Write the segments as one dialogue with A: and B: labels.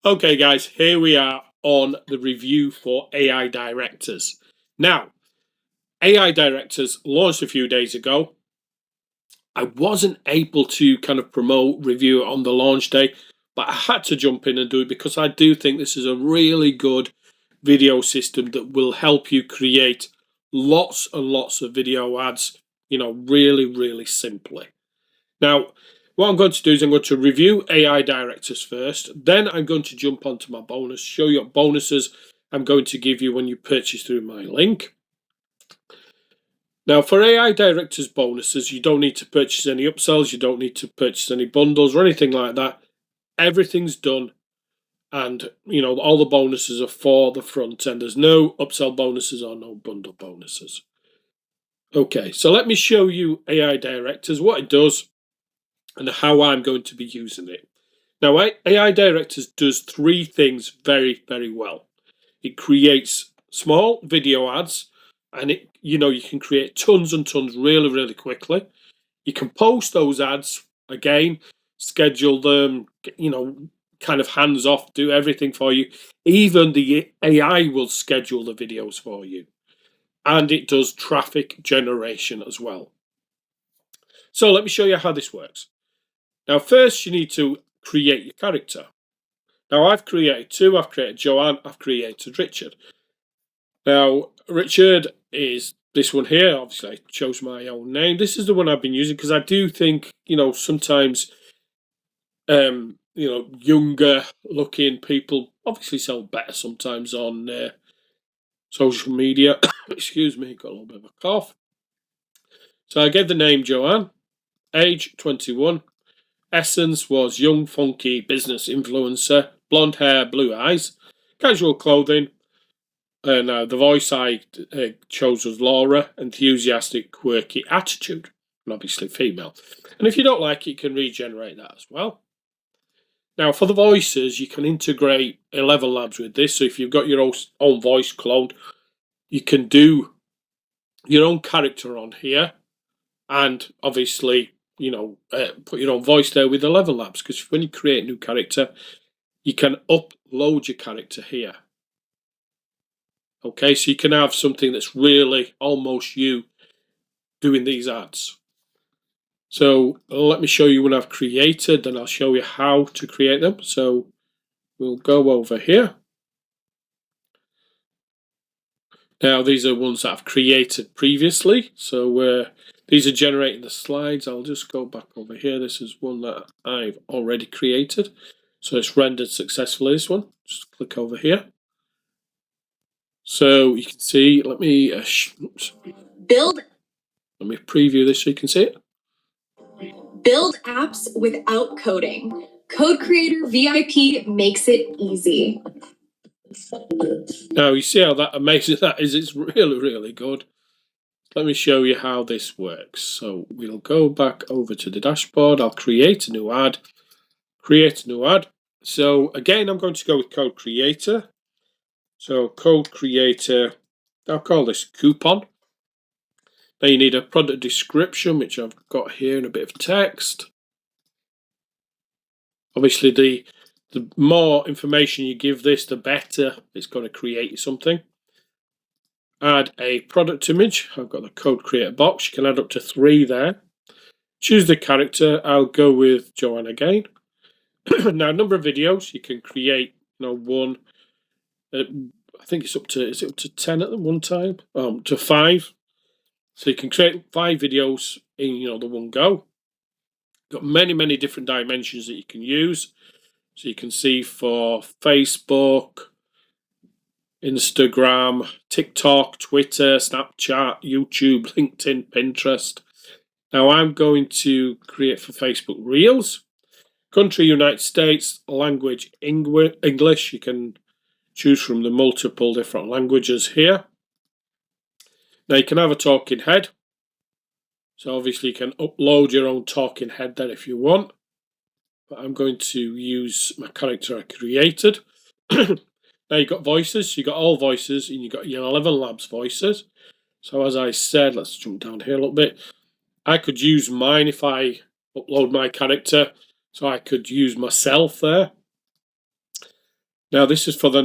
A: Okay guys, here we are on the review for AI Directors. Now, AI Directors launched a few days ago. I wasn't able to kind of promote, review it on the launch day, but I had to jump in and do it because I do think this is a really good video system that will help you create lots and lots of video ads, really simply. Now, what I'm going to do is I'm going to review AI Directors first. Then I'm going to jump onto my bonus, show you what bonuses I'm going to give you when you purchase through my link. Now, for AI Directors bonuses, you don't need to purchase any upsells. You don't need to purchase any bundles or anything like that. Everything's done. And, all the bonuses are for the front end. There's no upsell bonuses or no bundle bonuses. Okay, so let me show you AI Directors, what it does, and how I'm going to be using it. Now, AI Directors does three things very well. It creates small video ads, and you can create tons and tons really quickly. You can post those ads again, schedule them, kind of hands off, do everything for you. Even the AI will schedule the videos for you. And it does traffic generation as well. So let me show you how this works. Now, first you need to create your character. Now, I've created two. I've created Joanne. I've created Richard. Now, Richard is this one here. Obviously, I chose my own name. This is the one I've been using because I do think, sometimes, younger looking people obviously sell better sometimes on social media. Excuse me, got a little bit of a cough. So I gave the name Joanne, age 21. Essence was young, funky business influencer, blonde hair, blue eyes, casual clothing. And the voice I chose was Laura, enthusiastic, quirky attitude, and obviously female. And if you don't like it, you can regenerate that as well. Now, for the voices, you can integrate 11 Labs with this. So if you've got your own voice cloned, you can do your own character on here, and obviously, put your own voice there with 11 Labs. Because when you create a new character, you can upload your character here. Okay, so you can have something that's really almost you doing these ads. So let me show you what I've created, then I'll show you how to create them. So we'll go over here. Now, these are ones that I've created previously. So these are generating the slides. I'll just go back over here. This is one that I've already created. So it's rendered successfully, this one. Just click over here. So you can see, let me preview this so you can see it.
B: Build apps without coding. Code Creator VIP makes it easy.
A: Now you see how amazing that is. It's really good. Let me show you how this works. So we'll go back over to the dashboard. I'll create a new ad. So again, I'm going to go with Code Creator. So Code Creator, I'll call this coupon. Now you need a product description, which I've got here in a bit of text. Obviously, the more information you give this, the better it's going to create something. Add a product image. I've got the Code Creator box. You can add up to 3 there. Choose the character. I'll go with Joanne again. Now, number of videos you can create. One. I think it's up to, is it up to 10 at one time? To 5. So you can create 5 videos in the one go. Got many different dimensions that you can use. So you can see for Facebook, Instagram, TikTok, Twitter, Snapchat, YouTube, LinkedIn, Pinterest. Now I'm going to create for Facebook Reels. Country, United States. Language, English. You can choose from the multiple different languages here. Now you can have a talking head. So obviously you can upload your own talking head there if you want. But I'm going to use my character I created. Now you've got voices. You've got all voices and you've got your 11 Labs voices. So as I said, let's jump down here a little bit. I could use mine if I upload my character. So I could use myself there. Now this is for the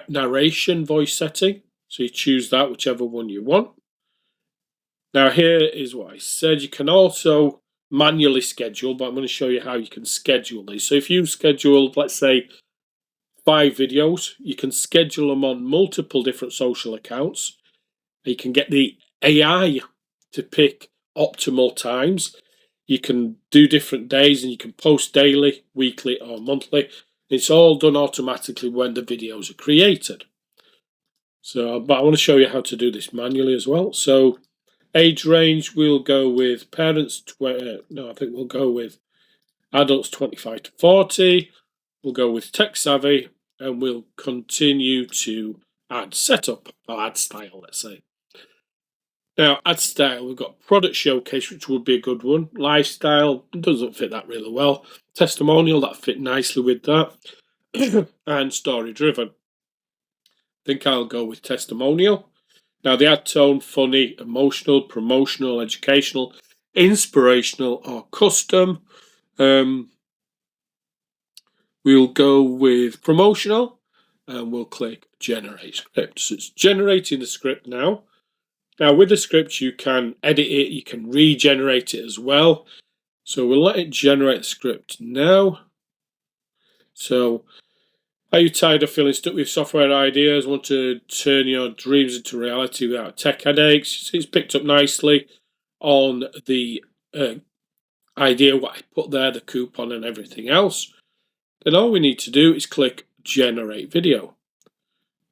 A: narration voice setting. So you choose that, whichever one you want. Now here is what I said. You can also manually schedule, but I'm going to show you how you can schedule these. So if you scheduled, let's say, 5 videos, you can schedule them on multiple different social accounts. You can get the AI to pick optimal times. You can do different days and you can post daily, weekly, or monthly. It's all done automatically when the videos are created. So, but I want to show you how to do this manually as well. So, age range, we'll go with parents. I think we'll go with adults 25 to 40. We'll go with tech savvy, and we'll continue to add setup or add style, let's say. Now, ad style, we've got product showcase, which would be a good one. Lifestyle doesn't fit that really well. Testimonial, that fit nicely with that. And story driven. I think I'll go with testimonial. Now, the ad tone, funny, emotional, promotional, educational, inspirational, or custom. We'll go with promotional, and we'll click generate script. So it's generating the script now. Now with the script, you can edit it, you can regenerate it as well. So we'll let it generate the script now. So, are you tired of feeling stuck with software ideas? Want to turn your dreams into reality without tech headaches? It's picked up nicely on the idea what I put there, the coupon and everything else. Then all we need to do is click generate video.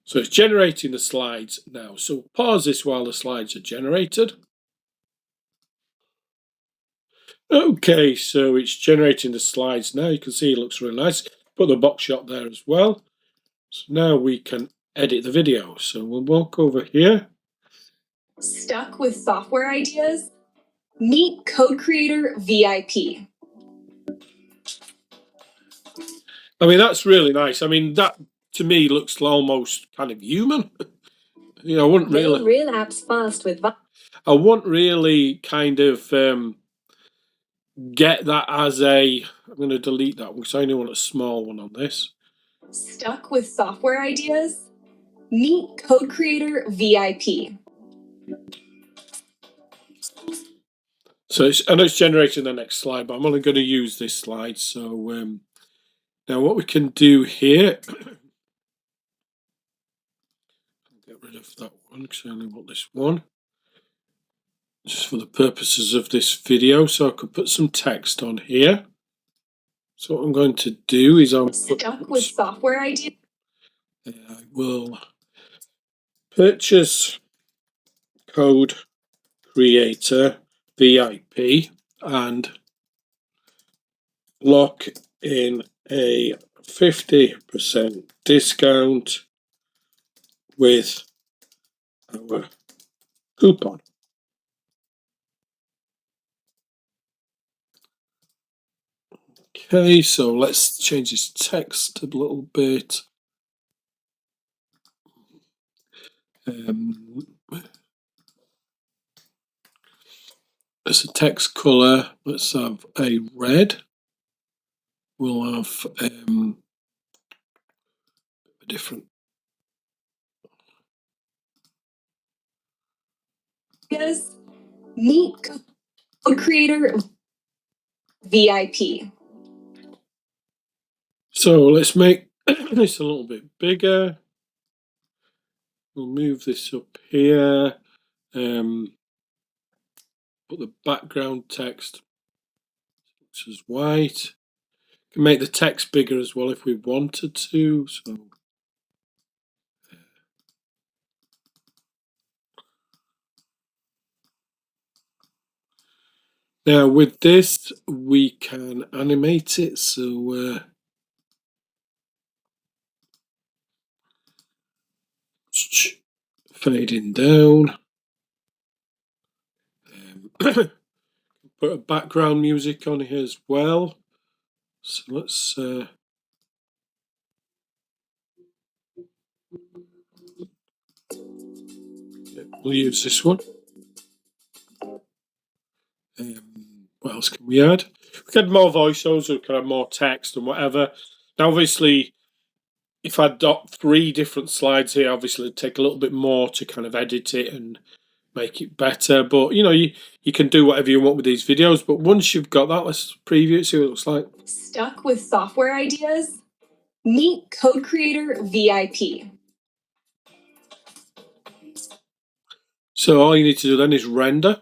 A: So it's generating the slides now. So pause this while the slides are generated. Okay, so it's generating the slides now. You can see it looks really nice. Put the box shot there as well. So now we can edit the video. So we'll walk over here.
B: Stuck with software ideas? Meet Code Creator VIP.
A: I mean, that's really nice. I mean, that to me looks almost kind of human. I wouldn't really.
B: Build real apps fast with.
A: I wouldn't really kind of get that as a. I'm going to delete that one because I only want a small one on this.
B: Stuck with software ideas? Meet Code Creator VIP.
A: So I know it's generating the next slide, but I'm only going to use this slide. So now what we can do here. Get rid of that one because I only want this one. Just for the purposes of this video, so I could put some text on here. So what I'm going to do is
B: Stuck with software idea.
A: I will purchase Code Creator VIP and lock in a 50% discount with our coupon. Okay, so let's change this text a little bit. As a text color, let's have a red. We'll have a different.
B: Yes. Meet Code Creator VIP.
A: So let's make this a little bit bigger. We'll move this up here. Put the background text which is white. Can make the text bigger as well if we wanted to. So now with this we can animate it. So fading down. Put a background music on here as well. So let's we'll use this one. What else can we add? We can add more voiceovers, we can add more text and whatever. Now obviously if I'd got 3 different slides here, obviously it'd take a little bit more to kind of edit it and make it better. But you know, you can do whatever you want with these videos. But once you've got that, let's preview it, see what it looks like.
B: Stuck with software ideas? Meet Code Creator VIP.
A: So all you need to do then is render.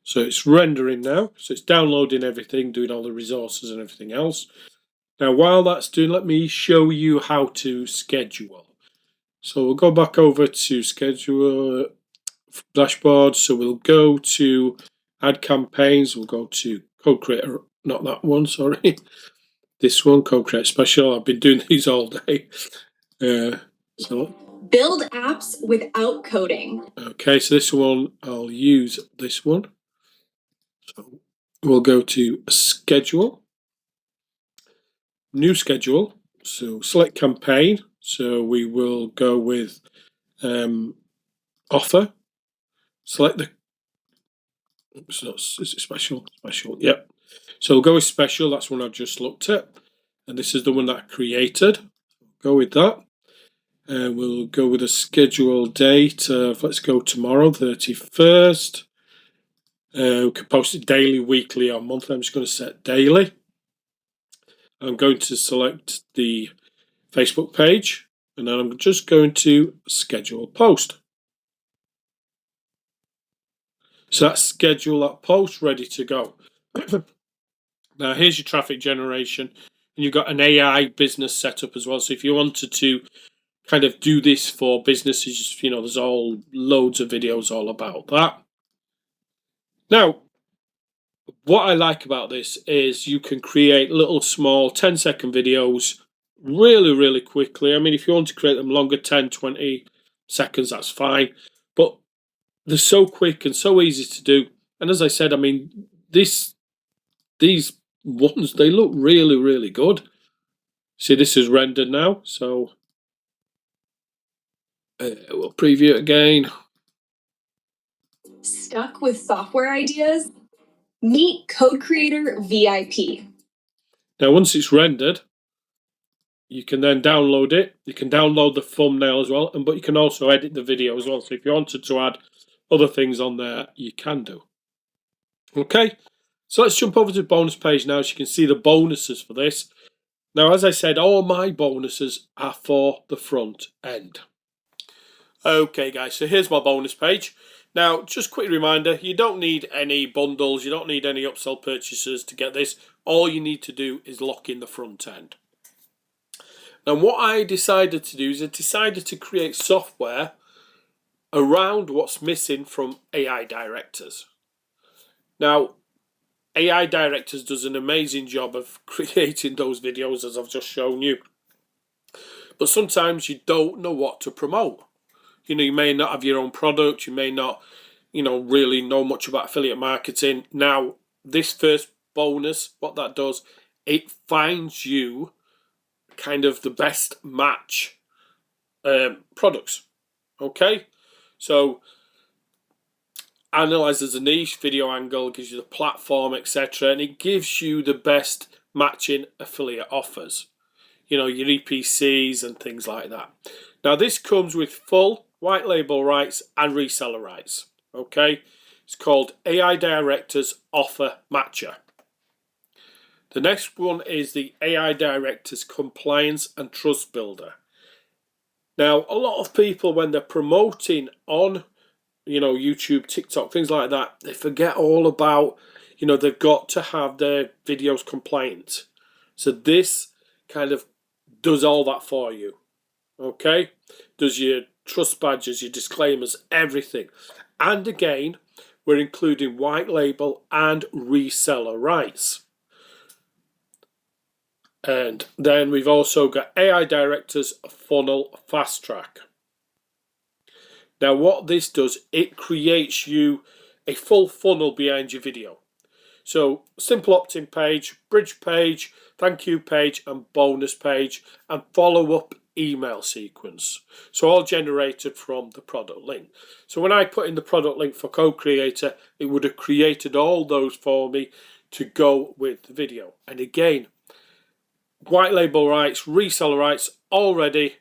A: So it's rendering now. So it's downloading everything, doing all the resources and everything else. Now, while that's doing, let me show you how to schedule. So we'll go back over to schedule dashboard. So we'll go to add campaigns. We'll go to Code Creator, not that one, sorry. This one, Code Creator Special. I've been doing these all day. So
B: build apps without coding.
A: Okay, so this one, I'll use this one. So we'll go to schedule, new schedule. So select campaign. So we will go with offer. Select the, oops, no, is it special? Special, yep. So we'll go with special. That's one I just looked at. And this is the one that I created. Go with that. And we'll go with a schedule date of, let's go tomorrow, 31st. We can post it daily, weekly, or monthly. I'm just going to set daily. I'm going to select the Facebook page, and then I'm just going to schedule post. So that's schedule that post, ready to go. Now here's your traffic generation, and you've got an AI business setup as well. So if you wanted to kind of do this for businesses, you know, there's all loads of videos all about that. Now, what I like about this is you can create little small 10-second videos really, really quickly. I mean, if you want to create them longer, 10, 20 seconds, that's fine. But they're so quick and so easy to do. And as I said, I mean, these ones, they look really, really good. See, this is rendered now. So we'll preview it again.
B: Stuck with software ideas? Meet Code Creator VIP.
A: Now, once it's rendered, you can then download it. You can download the thumbnail as well, but you can also edit the video as well. So if you wanted to add other things on there, you can do. Okay, so let's jump over to the bonus page now, so you can see the bonuses for this. Now, as I said, all my bonuses are for the front end. Okay, guys, so here's my bonus page. Now, just a quick reminder, you don't need any bundles, you don't need any upsell purchases to get this. All you need to do is lock in the front end. And what I decided to do is I decided to create software around what's missing from AIDirectors. Now, AIDirectors does an amazing job of creating those videos, as I've just shown you. But sometimes you don't know what to promote. You know, you may not have your own product, you may not, you know, really know much about affiliate marketing. Now, this first bonus, what that does, it finds you kind of the best match products. Okay, so analyzes the niche, video angle, gives you the platform, etc., and it gives you the best matching affiliate offers. You know, your EPCs and things like that. Now, this comes with full white label rights and reseller rights. Okay, it's called AIDirectors Offer Matcher. The next one is the AIDirectors Compliance and Trust Builder. Now, a lot of people, when they're promoting on, you know, YouTube, TikTok, things like that, they forget all about, you know, they've got to have their videos compliant. So this kind of does all that for you. Okay, does your trust badges, your disclaimers, everything. And again, we're including white label and reseller rights. And then we've also got AIDirectors Funnel Fast Track. Now, what this does, it creates you a full funnel behind your video. So, simple opt-in page, bridge page, thank you page, and bonus page, and follow-up email sequence. So, all generated from the product link. So, when I put in the product link for Code Creator, it would have created all those for me to go with the video. And again, white label rights, reseller rights already.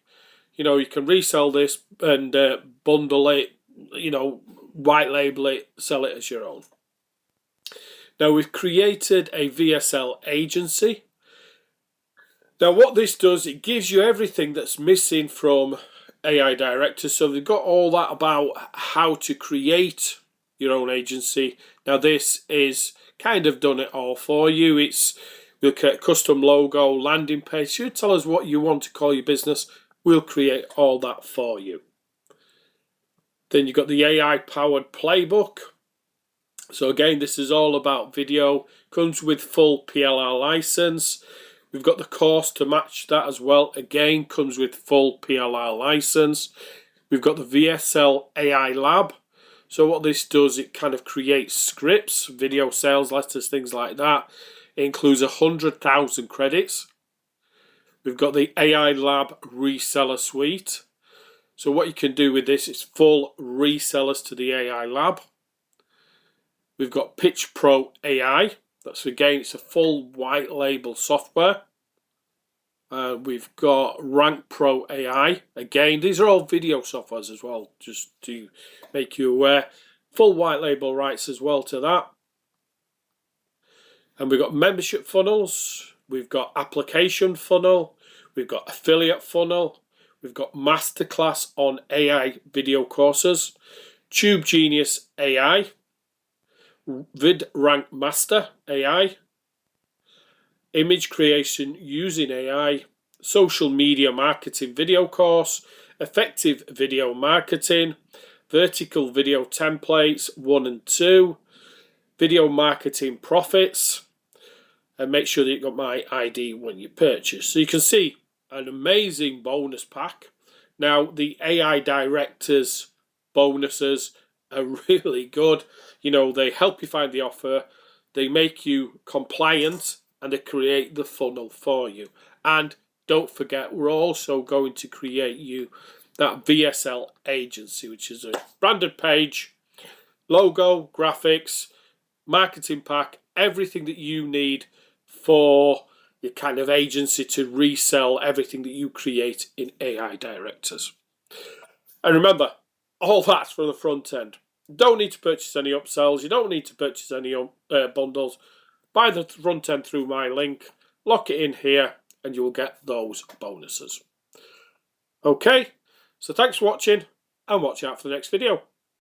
A: You know, you can resell this and bundle it, you know, white label it, sell it as your own. Now we've created a VSL agency. Now what this does, it gives you everything that's missing from AIDirectors. So they've got all that about how to create your own agency. Now this is kind of done it all for you. It's we'll create custom logo, landing page. You tell us what you want to call your business. We'll create all that for you. Then you've got the AI powered playbook. So again, this is all about video. Comes with full PLR license. We've got the course to match that as well. Again, comes with full PLR license. We've got the VSL AI Lab. So what this does, it kind of creates scripts, video sales letters, things like that. It includes 100,000 credits. We've got the AI Lab Reseller Suite. So what you can do with this is full resellers to the AI Lab. We've got Pitch Pro AI. That's again, it's a full white label software. We've got Rank Pro AI. Again, these are all video softwares as well, just to make you aware. Full white label rights as well to that. And we've got membership funnels. We've got application funnel. We've got affiliate funnel. We've got masterclass on AI video courses. Tube Genius AI. VidRank Master AI. Image creation using AI. Social media marketing video course. Effective video marketing. Vertical video templates 1 and 2. Video marketing profits. And make sure that you've got my ID when you purchase. So you can see an amazing bonus pack. Now the AIDirectors bonuses are really good. You know, they help you find the offer, they make you compliant, and they create the funnel for you. And don't forget, we're also going to create you that VSL agency, which is a branded page, logo, graphics, marketing pack, everything that you need for your kind of agency to resell everything that you create in AIDirectors. And remember, all that's for the front end. Don't need to purchase any upsells. You don't need to purchase any bundles. Buy the front end through my link, lock it in here, and you will get those bonuses. Okay, so thanks for watching, and watch out for the next video.